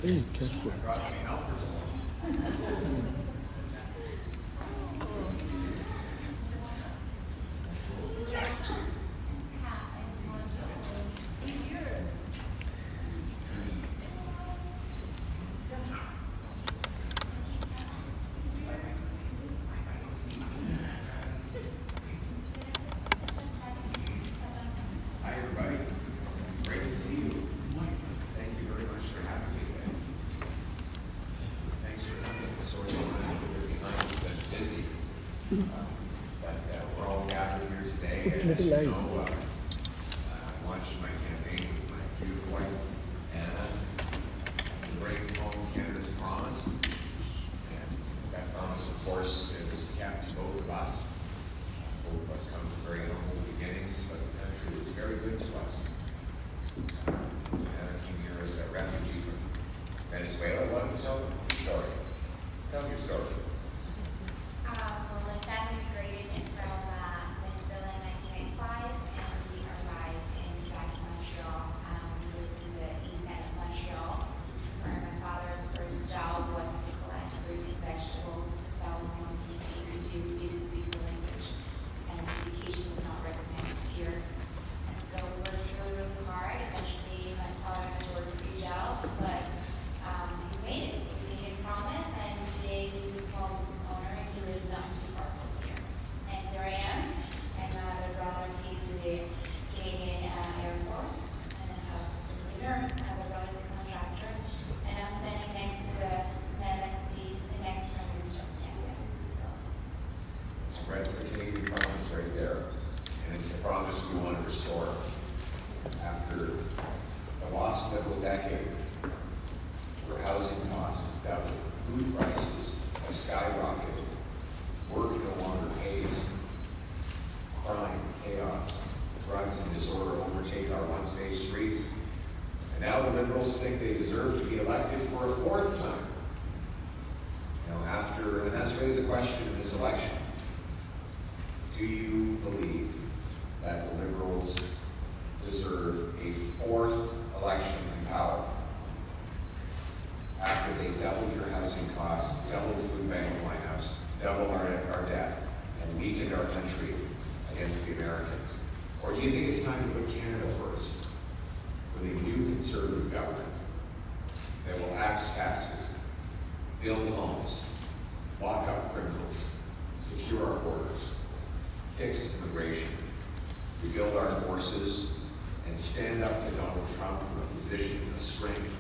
Hey, careful. Hi, everybody. Great to see you. Thank you very much for having me today. Thanks for coming. Sorry I'm busy. But we're all gathered here today. And as you know, I launched my campaign with my beautiful wife, Anna, to bring home Canada's promise. And that promise, of course, it was kept to both of us. Both of us come from very humble beginnings, but the country was very good to us. Anna came here as a refugee from Venezuela. Why don't you tell your story? Tell your story. Well, my family immigrated from Venezuela in 1995, and we arrived back in Montreal. We lived in the east end of Montreal, where my father's first job was to collect fruit and vegetables. So that was the only thing he could do. We didn't speak the language, and education was not recognized here. And so we worked really, really hard. Eventually, my father had to work 3 jobs, but he's made it. He made a promise, and today he's a small business owner, and he lives not too far from here. And here I am, and my other brother, he's in the Canadian Air Force, and then I have a sister who's a nurse, my other brother's a contractor, and I'm standing next to the man that could be the next Prime Minister of Canada. So that's the Canadian promise right there. And it's the promise we want to restore. After the lost middle decade, where housing costs have doubled, food prices have skyrocketed, work no longer pays, crime, chaos, drugs and disorder overtake our once safe streets, and now the Liberals think they deserve to be elected for a 4th time. And that's really the question in this election. Do you believe that the Liberals deserve a 4th election in power after they doubled your housing costs, doubled food bank lineups, doubled our debt, and weakened our country against the Americans? Or do you think it's time to put Canada first with a new conservative government that will axe taxes, build homes, lock up criminals, secure our borders, fix immigration, rebuild our forces, and stand up to Donald Trump from a position of strength?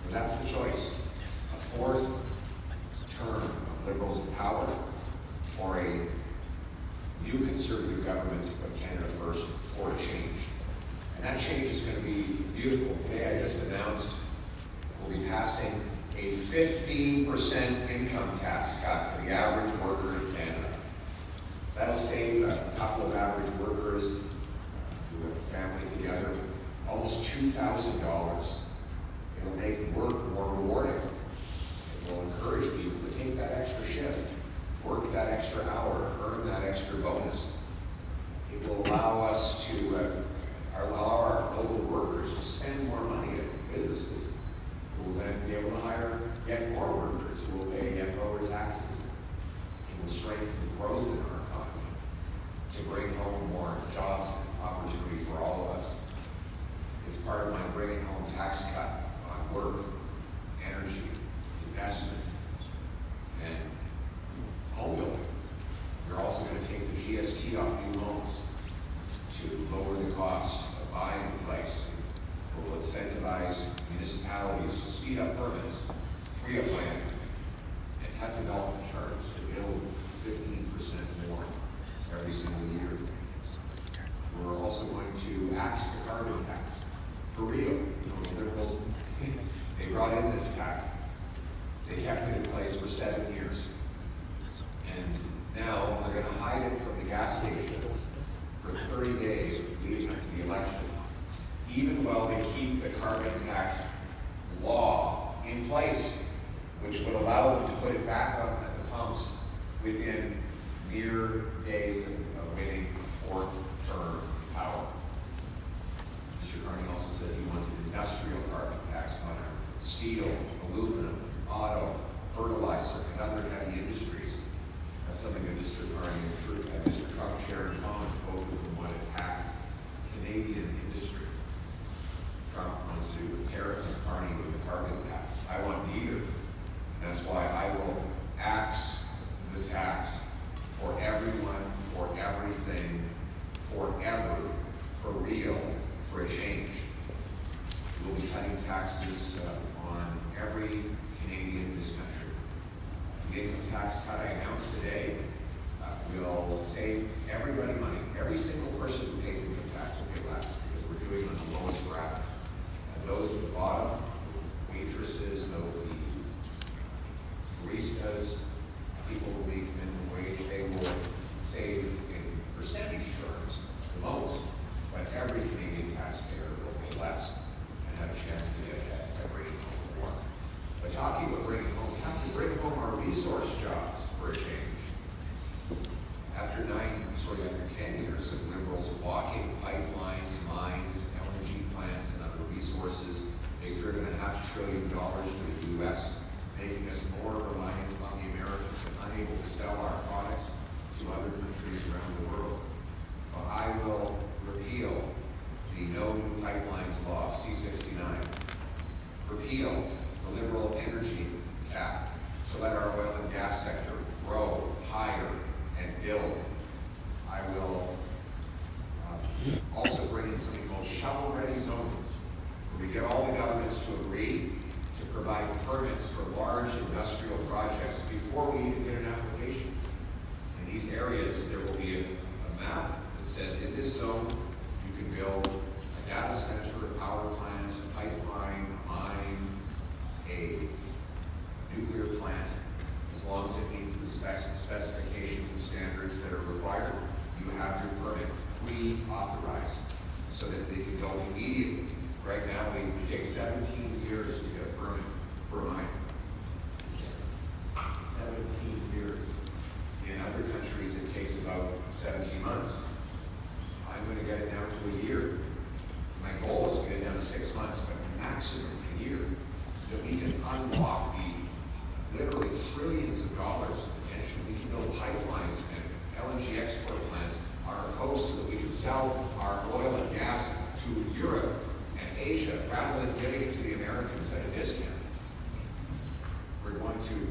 And that's the choice. A 4th term of Liberals in power, or a new conservative government to put Canada first for a change. And that change is going to be beautiful. Today I just announced we'll be passing a 15% income tax cut for the average worker in Canada. That'll save a couple of average workers who have a family together almost $2,000. It'll make work more rewarding. It will encourage people to take that extra shift, work that extra hour, earn that extra bonus. It will allow us to allow our local workers to spend more money at businesses, who will then be able to hire yet more workers who will pay yet lower taxes. It will strengthen the growth in our economy to bring home more jobs and opportunity for all of us. It's part of my bringing home tax cut on work, energy, investment, and home building. We're also going to take the GST off new homes to lower the cost of buying a place. We'll incentivize municipalities to speed up permits, free up land, and cut development charges to build 15% more every single year. We're also going to axe the carbon tax. For real, the Liberals, they brought in this tax. They kept it in place for 7 years. And now they're going to hide it from the gas stations for 30 days leading up to the election, even while they keep the carbon tax law in place, which would allow them to put it back up at the pumps within mere days of winning a 4th term in power. Mr. Carney also said he wants an industrial carbon tax on our steel, tariffs aren't even the carbon tax. I want neither. And that's why I will axe the tax for everyone, for everything, forever, for real, for a change. We'll be cutting taxes on every Canadian in this country. The income tax cut I announced today will save everybody money. Every single person who pays income tax will pay less because we're doing it on the lowest bracket. And those at the bottom, waitresses, the baristas, people who make minimum wage, they will save in percentage terms the most. But every Canadian taxpayer will pay less and have a chance to get ahead by bringing home more. But talking about bringing home, we have to bring home our resource jobs for a change. After 10 years of Liberals blocking pipelines, mines, LNG plants, and other resources, they've driven $500 billion to the U.S., making us more reliant on the Americans and unable to sell our products to other countries around the world. Well, I will repeal the No New Pipelines Law, C-69, repeal the Liberal energy cap to let our oil and gas sector grow, hire, and build. I will also bring in something called shovel-ready zones, where we get all the governments to agree to provide permits for large industrial projects before we even get an application. In these areas, there will be a map that says in this zone, you can build a data center, a power plant, a pipeline, a mine, a nuclear plant, as long as it meets the specifications and standards that are required. You have your permit pre-authorized so that they can go immediately. Right now, it takes 17 years to get a permit for a mine. 17 years. In other countries, it takes about 17 months. I'm going to get it down to a year. My goal is to get it down to 6 months, but maximum a year, so that we can unlock the literally trillions of dollars of potential. We can build pipelines and LNG export plants on our coast so that we can sell our oil and gas to Europe and Asia rather than giving it to the Americans at a discount. We're going to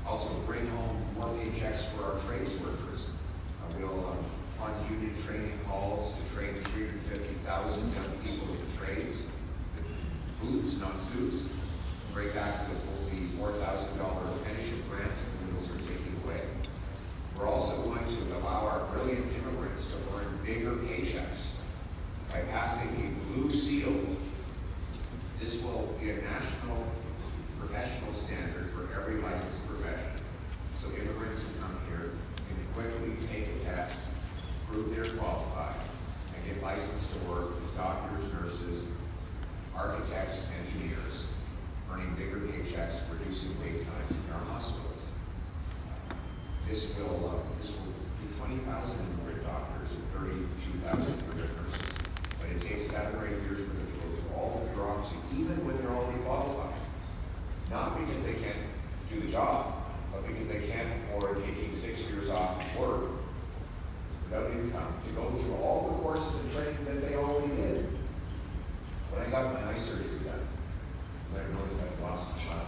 also bring home more paychecks for our trades workers. We'll fund union training halls to train 350,000 young people in trades, boots, not suits. Break back with only $4,000 apprenticeship grants the Liberals are taking away. We're also going to allow our brilliant immigrants to earn bigger paychecks by passing a blue seal. This will be a national professional standard for every licensed profession. So immigrants who come here can quickly take a test, prove they're qualified, and get licensed to work as doctors, nurses, architects, engineers, earning bigger paychecks, reducing wait times in our hospitals. This will do 20,000 immigrant doctors and 32,000 immigrant nurses. But it takes 7 or 8 years for them to go through all the bureaucracy, even when they're already qualified. Not because they can't do the job, but because they can't afford taking 6 years off of work without income to go through all the courses and training that they already did. When I got my eye surgery done, you might have noticed I've lost a shot.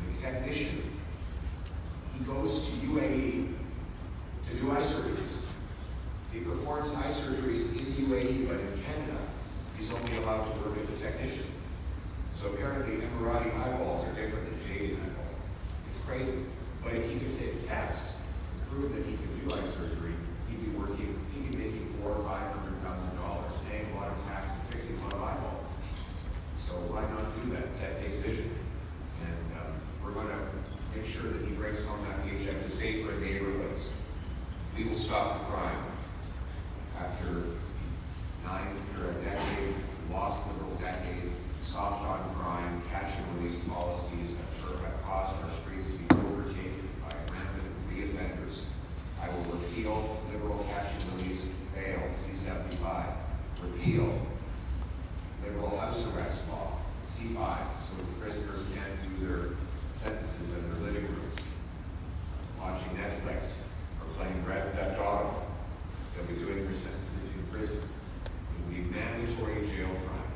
The technician, he goes to UAE to do eye surgeries. He performs eye surgeries in UAE, but in Canada, he's only allowed to work as a technician. So apparently Emirati eyeballs are different than Canadian eyeballs. It's crazy. But if he could take a test and prove that he could do eye surgery, he'd be making $400,000 or $500,000, paying a lot of tax and fixing a lot of eyeballs. So why not do that? That takes vision. And we're going to make sure that he brings home that paycheck to safer neighborhoods. We will stop the crime. After a decade, lost Liberal decade, soft on crime, catch and release policies have caused our streets to be overtaken by rampant reoffenders. I will repeal Liberal catch and release bail, C-75. Repeal Liberal house arrest law, C-5, so prisoners can't do their sentences in their living rooms, watching Netflix, or playing Grand Theft Auto. They'll be doing their sentences in prison. It will be mandatory jail time.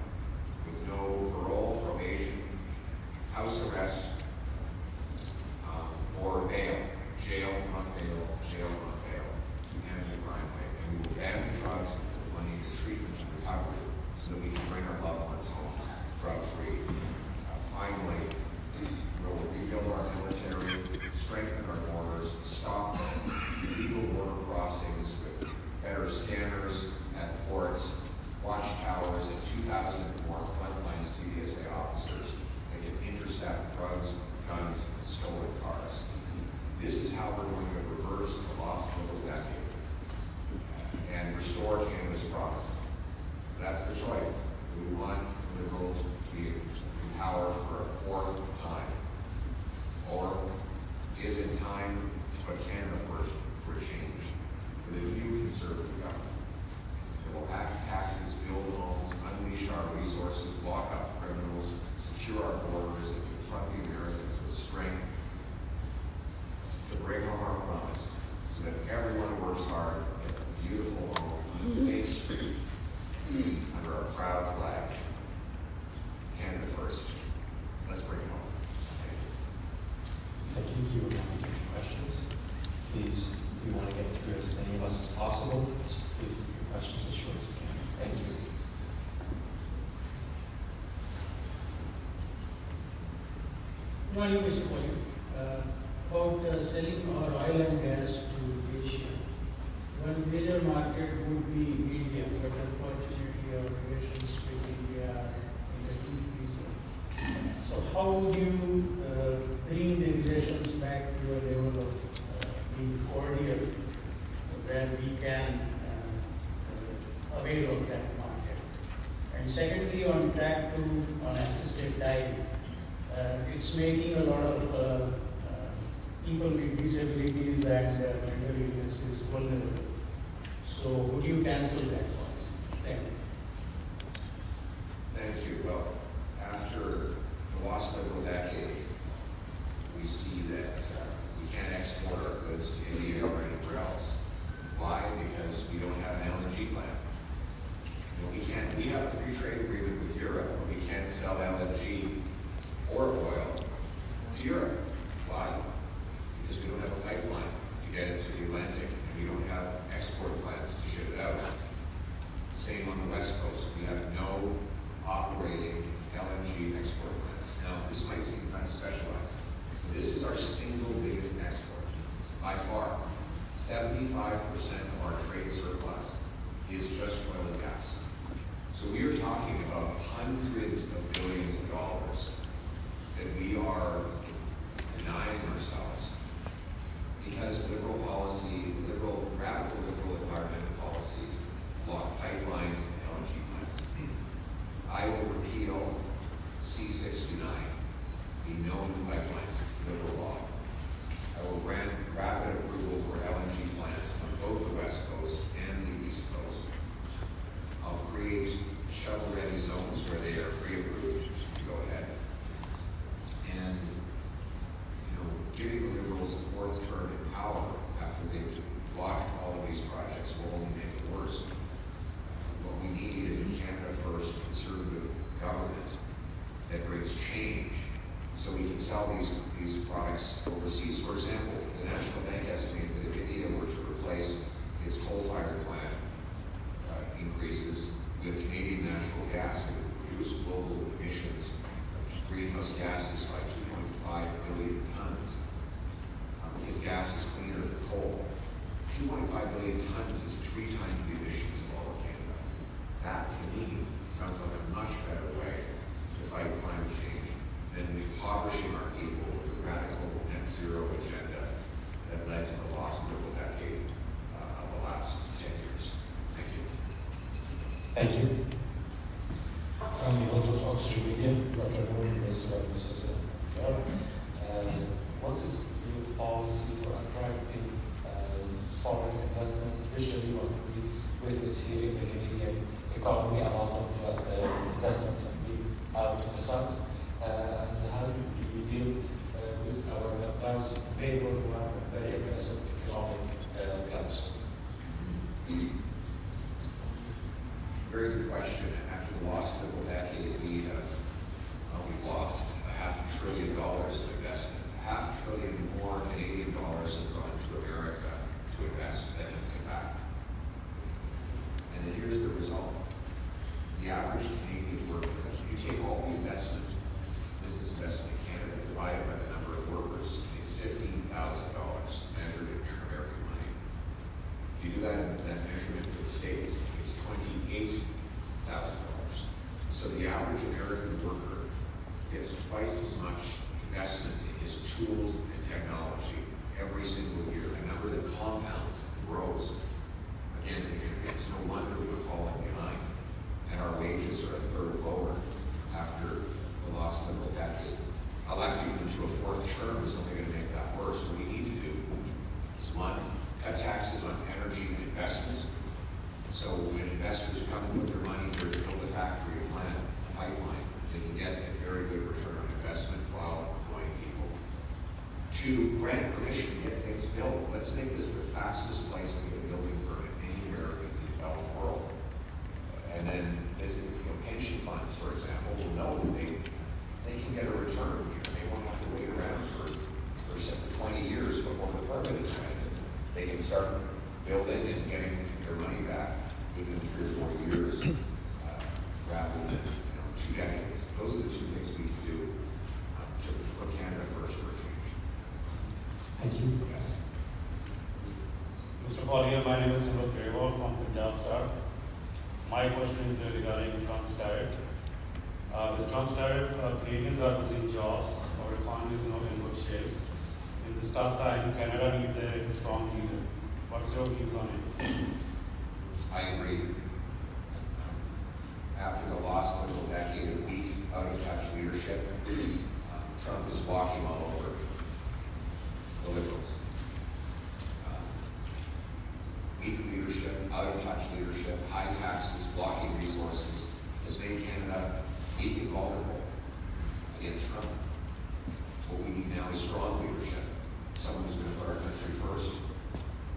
That's the choice. Do we want liberals to be in power for a fourth time? Or is it time to put Canada first for change with a new conservative government that will tax taxes, build homes, unleash our resources, lock up criminals, secure our borders, and confront the Americans with strength to bring home our promise so that everyone who works hard gets a beautiful home on a safe street under our proud flag. Canada first. Let's bring it home. Thank you. Thank you. You want to take questions? Please, we want to get through as many of us as possible, so please keep your questions as short as you can. Thank you. Good morning, Mr. Bowyer. About selling our oil and gas to Asia. One major market would be India, but unfortunately our relations with India are in a deep region. So how would you bring the relations back to a level of being cordial where we can avail of that market? And secondly, on track to on assisted dying, it's making a lot of people with disabilities and mental illnesses vulnerable. So would you cancel that policy? Thank you. Thank you. Well, after the lost liberal decade, we see that we can't export our goods to India or anywhere else. Why? Because we don't have an LNG plant. We have a free trade agreement with Europe, but we can't sell LNG or oil to Europe. Why? Because we don't have a pipeline to get it to the Atlantic, and we don't have export plants to ship it out. Same on the West Coast. We have no operating LNG export plants. Now, this might seem kind of specialized, but this is our single biggest export. By far, 75% of our trade surplus is just oil and gas. So we are talking about hundreds of billions of dollars that we are denying ourselves because radical liberal environmental policies block pipelines and LNG plants. I will repeal C-69, the no new pipelines liberal law. I will grant rapid approval for LNG plants on both the West Coast and the East Coast. I'll create shovel-ready zones where they are pre-approved to go ahead. And, giving the Liberals a fourth term in power after they've blocked all of these projects will only make it worse. What we need is a Canada First conservative government that brings change so we can sell these products overseas. For example, the National Bank estimates that if India were to replace its coal-fired plant increases with Canadian natural gas, it would reduce global emissions of greenhouse gases by 2.5 billion tons. Because gas is cleaner than coal. 2.5 billion tons is 3 times the emissions of all of Canada. That, to me, sounds like a much better way to fight climate change than impoverishing our people with the radical net zero agenda that led to the lost liberal decade of the last 10 years. Thank you. Thank you. From the Photos Oxygen Media, Dr. Moon is Mrs. What is your policy for attracting foreign investments, especially what we witness here in the Canadian economy, a lot of investments have been out of the south, and how do you deal with our neighbors who have very aggressive economic plans? Very good question. After the lost liberal decade, we've lost $500 billion of investment. $500 billion more Canadian dollars have gone to America to invest than have come back. And then here's the result. The average Canadian worker, you take all the investment, business investment in Canada, divided by the number of workers, is $15,000 measured in American money. If you do that measurement for the States, it's $28,000. So the average American worker gets twice as much investment in his tools and technology every single year, a number that compounds and grows again and again. It's no wonder we're falling behind. And our factory, a plant, a pipeline, they can get a very good return on investment while employing people. To grant permission to get things built, let's make this the fastest place to get a building permit anywhere in the developed world. And then, as pension funds, for example, will know that they can get a return here. They won't have to wait around for 20 years before the permit is granted. They can start building and getting their money back within 3 or 4 years, rather than 2 decades. Those are the 2 things we can do to put Canada first for a change. Thank you. Yes. Mr. Bowyer, my name is Beiyer from Punjab, sir. My question is regarding Trump's tariff. With Trump's tariff, Canadians are losing jobs, our economy is not in good shape. In this tough time, Canada needs a strong leader. What's your views on it? I agree. After the lost little decade of weak, out-of-touch leadership, Trump is walking all over the Liberals. Weak leadership, out-of-touch leadership, high taxes, blocking resources has made Canada weak and vulnerable against Trump. What we need now is strong leadership, someone who's going to put our country first.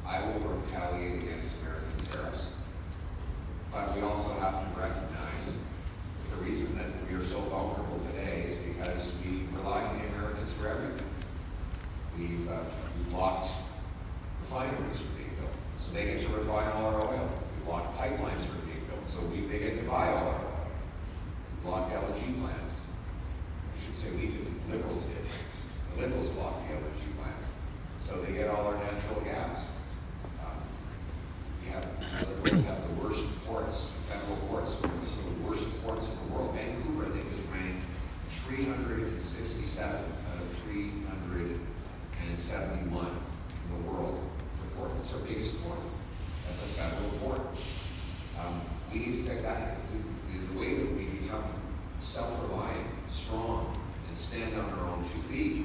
I will retaliate against American tariffs. But we also have to recognize the reason that we are so vulnerable today is because we rely on the Americans for everything. We've blocked refineries from being built, so they get to refine all our oil. We blocked pipelines from being built, so they get to buy all our oil. We blocked LNG plants. I should say we did, the Liberals did. The Liberals blocked the LNG plants, so they get all our natural gas. The Liberals have the worst ports, federal ports, some of the worst ports in the world. Vancouver, I think, is ranked 367 out of 371 in the world for ports. It's our biggest port. That's a federal port. We need to think that the way that we become self-reliant, strong, and stand on our own 2 feet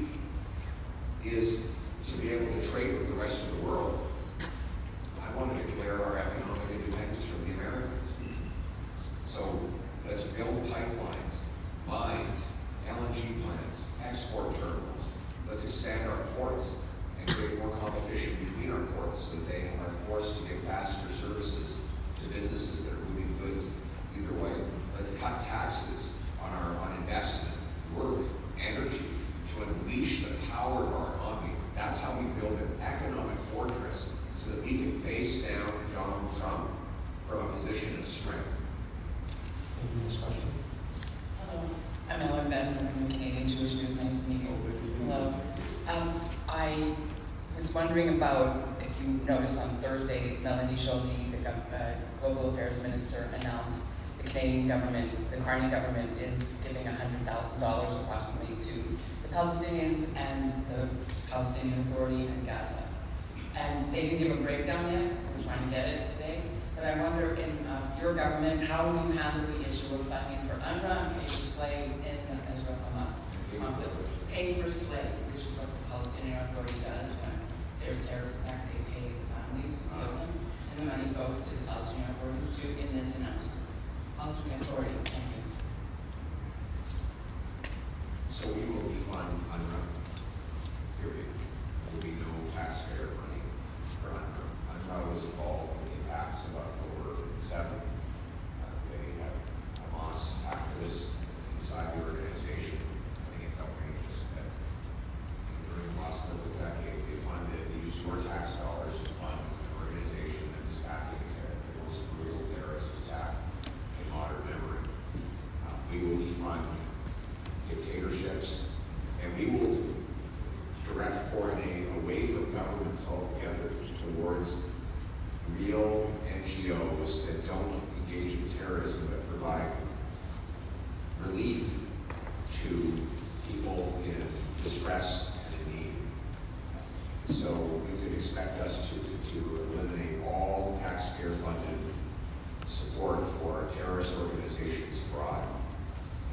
is to be able to trade with the rest of the world. I want to declare our economic independence from the Americans. So let's build pipelines, mines, LNG plants, export terminals. Let's expand our ports and create more competition between our ports so that they are forced to give faster services to businesses that are moving goods either way. Let's cut taxes on investment, work, energy to unleash the power of our economy. That's how we build an economic fortress so that we can face down Donald Trump from a position of strength. Thank you. Next question. Hello, I'm Ellen Bassman from the Canadian Jewish News. Nice to meet you. Hello. I was wondering about if you noticed on Thursday, Melanie Joly, the Global Affairs Minister, announced the Canadian government, the Carney government, is giving $100,000 approximately to the Palestinians and the Palestinian Authority in Gaza. And they didn't give a breakdown yet. We're trying to get it today. But I wonder, in your government, how will you handle the issue of funding for UNRWA and paying for slave in Israel Hamas? Paying for slave, which is what the Palestinian Authority does when there's terrorist attacks. They pay the families who kill them, and the money goes to the Palestinian authorities too in this announcement. Palestinian Authority, thank you. So we will defund UNRWA, period. There will be no taxpayer money for UNRWA. UNRWA was involved in the attacks of October 7th. They have Hamas activists inside the organization. I think it's outrageous that during the last little decade, they used your tax dollars to fund an organization that is acting the most brutal terrorist attack in modern memory. We will defund dictatorships, and we will direct foreign aid away from governments altogether towards real NGOs that don't engage in terrorism but provide relief to people in distress and in need. So you could expect us to eliminate all taxpayer-funded support for terrorist organizations abroad.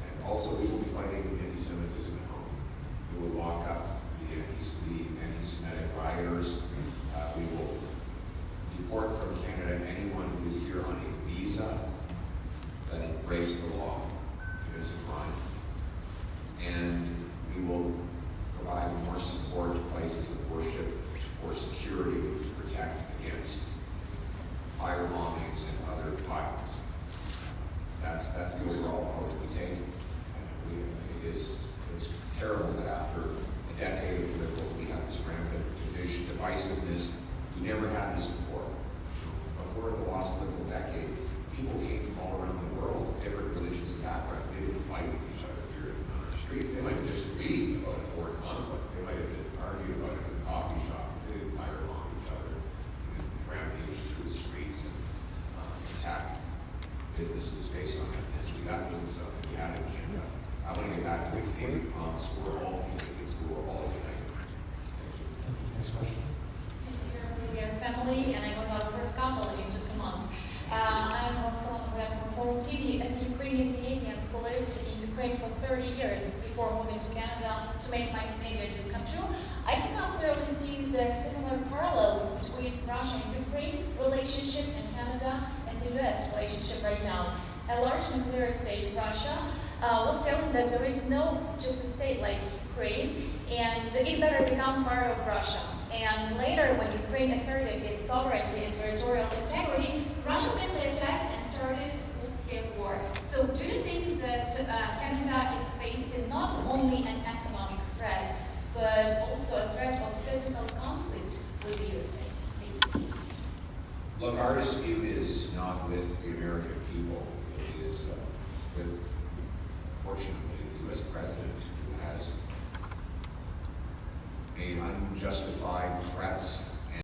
And also we will be fighting anti-Semitism at home. We will lock up the anti-Semitic rioters. We will deport from Canada anyone who is here on a visa that it breaks the law, commits a crime. And we will provide more support to places of worship for security to protect against fire bombings and other violence. That's the overall approach we take. It's terrible that after a decade of liberals, we have this rampant division, divisiveness. We never had this before. Before the lost liberal decade, people came from all around the world, different religions and backgrounds. They didn't fight with each other here on our streets. They might have disagreed about a foreign conflict. They might have argued about it in a coffee shop. They didn't fire along each other. They didn't rampage through the streets and attack businesses based on ethnicity. That wasn't something we had in Canada. I want to get back to the Canadian promise. We're all Canadians. We're all united. Thank you. Next question. Dear Beijer family, and I got our first couple in just months. I'm Roxana from TV as a Ukrainian Canadian who lived in Ukraine for 30 years before moving to Canada to make my Canadian dream come true. I cannot really see the similar parallels between Russia and Ukraine relationship and Canada and the US relationship right now. A large nuclear state, Russia, was telling that there is no just a state like Ukraine, and it better become part of Russia. And later, when Ukraine asserted its sovereignty and territorial integrity, Russia simply attacked and started a full-scale war. So do you think that Canada is facing not only an economic threat, but also a threat of physical conflict with the USA? Thank you. Look, our dispute is not with the American people. It is with, fortunately, the U.S. president who has made unjustified threats